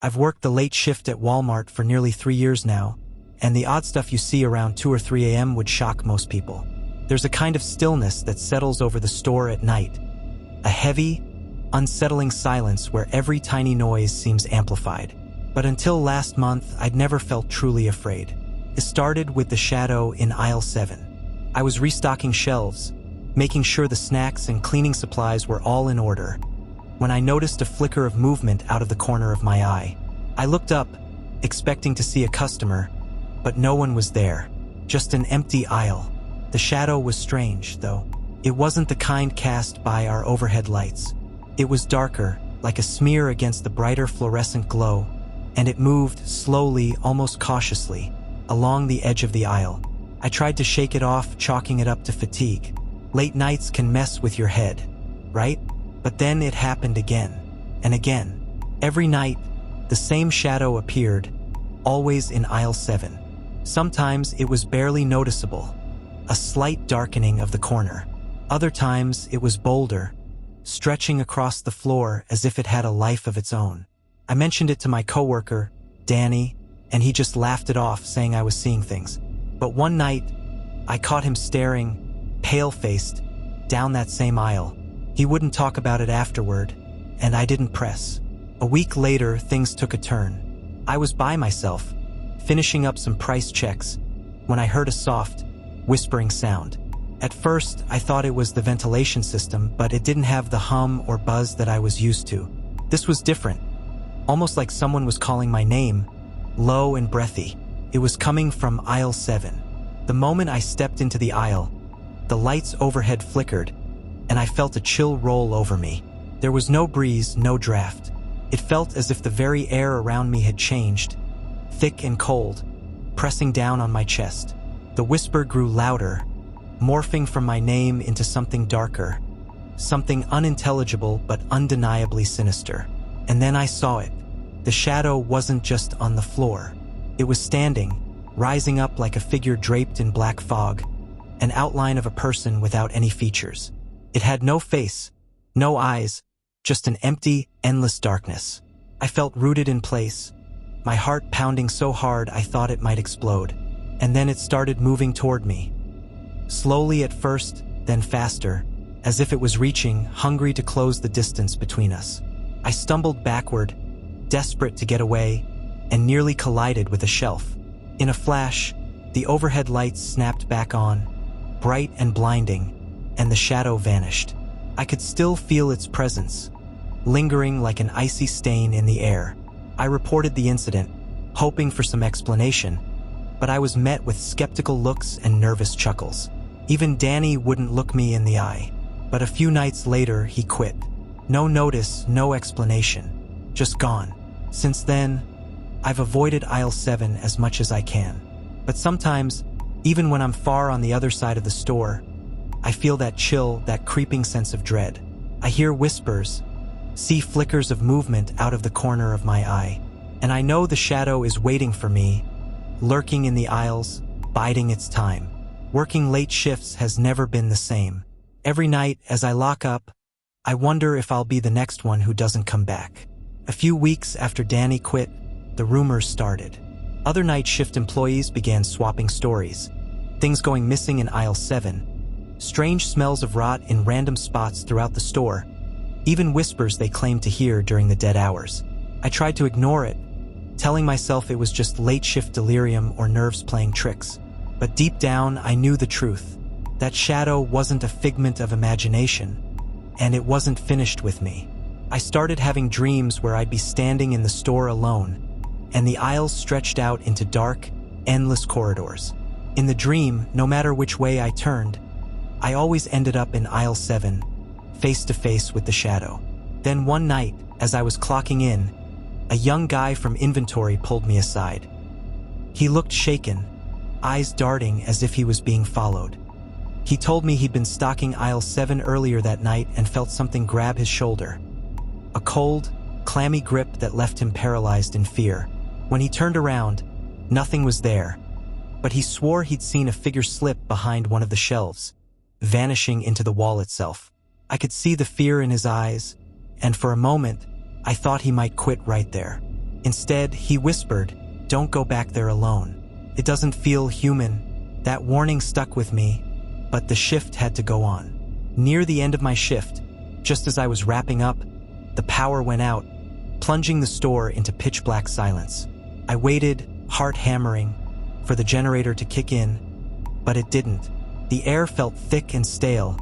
I've worked the late shift at Walmart for nearly 3 years now, and the odd stuff you see around 2 or 3 a.m. would shock most people. There's a kind of stillness that settles over the store at night, a heavy, unsettling silence where every tiny noise seems amplified. But until last month, I'd never felt truly afraid. It started with the shadow in aisle 7. I was restocking shelves, making sure the snacks and cleaning supplies were all in order, when I noticed a flicker of movement out of the corner of my eye. I looked up, expecting to see a customer, but no one was there, just an empty aisle. The shadow was strange, though. It wasn't the kind cast by our overhead lights. It was darker, like a smear against the brighter fluorescent glow, and it moved slowly, almost cautiously, along the edge of the aisle. I tried to shake it off, chalking it up to fatigue. Late nights can mess with your head, right? But then it happened again, and again. Every night, the same shadow appeared, always in aisle 7. Sometimes it was barely noticeable, a slight darkening of the corner. Other times it was bolder, stretching across the floor as if it had a life of its own. I mentioned it to my coworker, Danny, and he just laughed it off, saying I was seeing things. But one night, I caught him staring, pale-faced, down that same aisle. He wouldn't talk about it afterward, and I didn't press. A week later, things took a turn. I was by myself, finishing up some price checks, when I heard a soft, whispering sound. At first, I thought it was the ventilation system, but it didn't have the hum or buzz that I was used to. This was different, almost like someone was calling my name, low and breathy. It was coming from aisle 7. The moment I stepped into the aisle, the lights overhead flickered, and I felt a chill roll over me. There was no breeze, no draft. It felt as if the very air around me had changed, thick and cold, pressing down on my chest. The whisper grew louder, morphing from my name into something darker, something unintelligible but undeniably sinister. And then I saw it. The shadow wasn't just on the floor. It was standing, rising up like a figure draped in black fog, an outline of a person without any features. It had no face, no eyes, just an empty, endless darkness. I felt rooted in place, my heart pounding so hard I thought it might explode. And then it started moving toward me. Slowly at first, then faster, as if it was reaching, hungry to close the distance between us. I stumbled backward, desperate to get away, and nearly collided with a shelf. In a flash, the overhead lights snapped back on, bright and blinding, and the shadow vanished. I could still feel its presence, lingering like an icy stain in the air. I reported the incident, hoping for some explanation, but I was met with skeptical looks and nervous chuckles. Even Danny wouldn't look me in the eye. But a few nights later, he quit. No notice, no explanation. Just gone. Since then, I've avoided aisle 7 as much as I can. But sometimes, even when I'm far on the other side of the store, I feel that chill, that creeping sense of dread. I hear whispers, see flickers of movement out of the corner of my eye, and I know the shadow is waiting for me, lurking in the aisles, biding its time. Working late shifts has never been the same. Every night, as I lock up, I wonder if I'll be the next one who doesn't come back. A few weeks after Danny quit, the rumors started. Other night shift employees began swapping stories. Things going missing in aisle 7, strange smells of rot in random spots throughout the store, even whispers they claimed to hear during the dead hours. I tried to ignore it, telling myself it was just late shift delirium or nerves playing tricks. But deep down, I knew the truth. That shadow wasn't a figment of imagination, and it wasn't finished with me. I started having dreams where I'd be standing in the store alone, and the aisles stretched out into dark, endless corridors. In the dream, no matter which way I turned, I always ended up in aisle 7, face to face with the shadow. Then one night, as I was clocking in, a young guy from inventory pulled me aside. He looked shaken, eyes darting as if he was being followed. He told me he'd been stocking aisle 7 earlier that night and felt something grab his shoulder. A cold, clammy grip that left him paralyzed in fear. When he turned around, nothing was there, but he swore he'd seen a figure slip behind one of the shelves, vanishing into the wall itself. I could see the fear in his eyes, and for a moment, I thought he might quit right there. Instead, he whispered, "Don't go back there alone. It doesn't feel human." That warning stuck with me, but the shift had to go on. Near the end of my shift, just as I was wrapping up, the power went out, plunging the store into pitch-black silence. I waited, heart hammering, for the generator to kick in, but it didn't. The air felt thick and stale,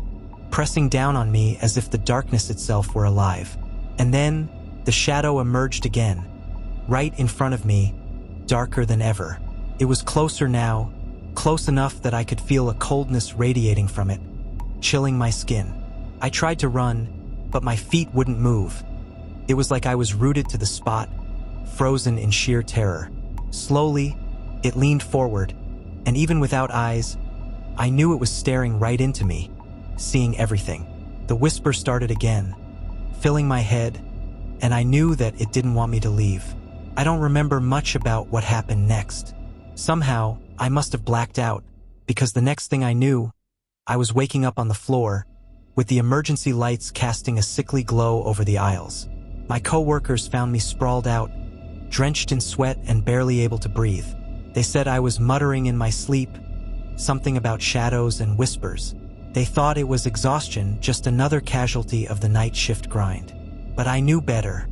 pressing down on me as if the darkness itself were alive. And then, the shadow emerged again, right in front of me, darker than ever. It was closer now, close enough that I could feel a coldness radiating from it, chilling my skin. I tried to run, but my feet wouldn't move. It was like I was rooted to the spot, frozen in sheer terror. Slowly, it leaned forward, and even without eyes, I knew it was staring right into me, seeing everything. The whisper started again, filling my head, and I knew that it didn't want me to leave. I don't remember much about what happened next. Somehow, I must have blacked out, because the next thing I knew, I was waking up on the floor, with the emergency lights casting a sickly glow over the aisles. My co-workers found me sprawled out, drenched in sweat and barely able to breathe. They said I was muttering in my sleep, something about shadows and whispers. They thought it was exhaustion, just another casualty of the night shift grind. But I knew better.